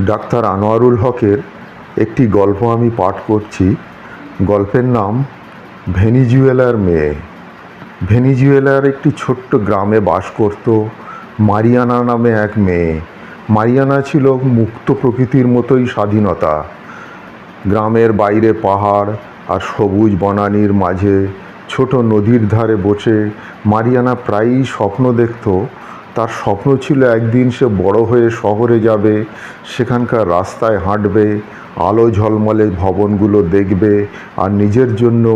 Doctor Anwarul হকের একটি গল্প আমি পাঠ করছি। গল্পের নাম ভেনিজুয়েলার মেয়ে। ভেনিজুয়েলার একটি ছোট্ট গ্রামে বাস করত মারিয়ানা নামে এক মেয়ে। মারিয়ানা ছিল মুক্ত প্রকৃতির মতোই স্বাধীনতা। গ্রামের বাইরে পাহাড় আর সবুজ বনানীর মাঝে ছোট নদীর ধারে বসে মারিয়ানা প্রায়ই স্বপ্ন দেখত। তার স্বপ্ন ছিল একদিন সে বড় হয়ে শহরে যাবে, সেখানকার রাস্তায় হাঁটবে, আলো ঝলমলে ভবনগুলো দেখবে আর নিজের জন্য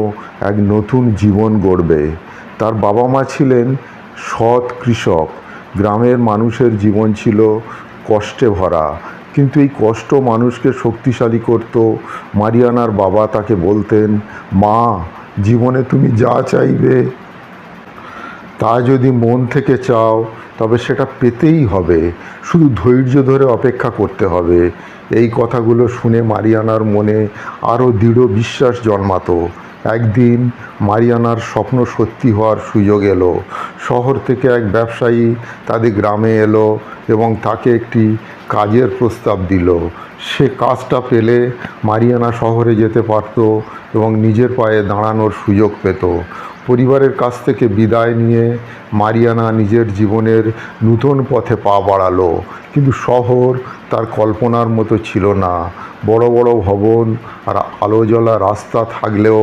এক নতুন জীবন গড়বে। তার বাবা মা ছিলেন সৎ কৃষক। গ্রামের মানুষের জীবন ছিল কষ্টে ভরা, কিন্তু এই কষ্ট মানুষকে শক্তিশালী করত। মারিয়ানার বাবা তাকে বলতেন, মা, জীবনে তুমি যা চাইবে তা যদি মন থেকে চাও তবে সেটা পেতেই হবে, শুধু ধৈর্য ধরে অপেক্ষা করতে হবে। এই কথাগুলো শুনে মারিয়ানার মনে আরও দৃঢ় বিশ্বাস জন্মাতো। একদিন মারিয়ানার স্বপ্ন সত্যি হওয়ার সুযোগ এলো। শহর থেকে এক ব্যবসায়ী তাদের গ্রামে এলো এবং তাকে একটি কাজের প্রস্তাব দিল। সে কাজটা পেলে মারিয়ানা শহরে যেতে পারত এবং নিজের পায়ে দাঁড়ানোর সুযোগ পেত। পরিবারের কাছ থেকে বিদায় নিয়ে মারিয়ানা নিজের জীবনের নূতন পথে পা বাড়ালো। কিন্তু শহর তার কল্পনার মতো ছিল না। বড় বড় ভবন আর আলো জ্বলা রাস্তা থাকলেও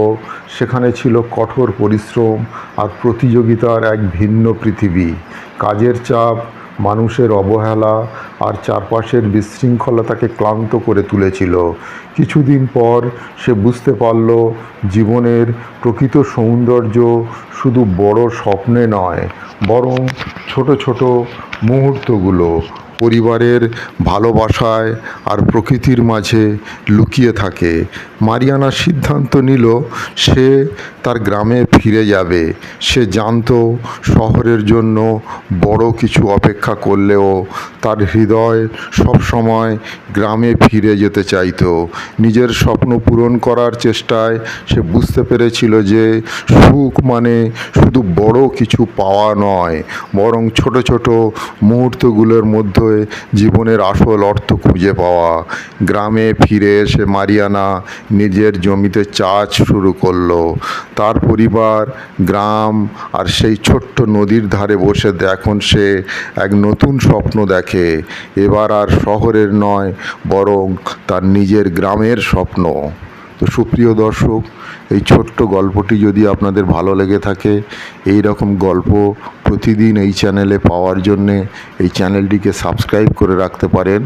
সেখানে ছিল কঠোর পরিশ্রম আর প্রতিযোগিতার এক ভিন্ন পৃথিবী। কাজের চাপ, মানুষের অবহেলা আর চারপাশের বিশৃঙ্খলা তাকে ক্লান্ত করে তুলেছিল। কিছুদিন পর সে বুঝতে পারল, জীবনের প্রকৃত সৌন্দর্য শুধু বড় স্বপ্নে নয়, বরং ছোট ছোট মুহূর্তগুলো, পরিবারের ভালোবাসায় আর প্রকৃতির মাঝে লুকিয়ে থাকে। মারিয়ানা সিদ্ধান্ত নিল সে তার গ্রামে ফিরে যাবে। সে জানত শহরের জন্য বড় কিছু অপেক্ষা করলেও তার হৃদয় সবসময় গ্রামে ফিরে যেতে চাইতো। নিজের স্বপ্ন পূরণ করার চেষ্টায় সে বুঝতে পেরেছিল যে সুখ মানে শুধু বড় কিছু পাওয়া নয়, বরং ছোট ছোট মুহূর্তগুলোর মধ্যে জীবনের আসল অর্থ খুঁজে পাওয়া। গ্রামে ফিরে এসে মারিয়ানা নিজের জমিতে চাষ শুরু করলো। তার পরিবার, গ্রাম আর সেই ছোট্ট নদীর ধারে বসে এখন সে এক নতুন স্বপ্ন দেখে। এবার আর শহরের নয়, বরং তার নিজের গ্রামের স্বপ্ন। তো সুপ্রিয় দর্শক, এই ছোট্ট গল্পটি যদি আপনাদের ভালো লেগে থাকে, এই রকম গল্প প্রতিদিন এই চ্যানেলে পাওয়ার জন্যে এই চ্যানেলটিকে সাবস্ক্রাইব করে রাখতে পারেন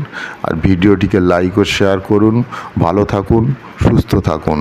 আর ভিডিওটিকে লাইক ও শেয়ার করুন। ভালো থাকুন, সুস্থ থাকুন।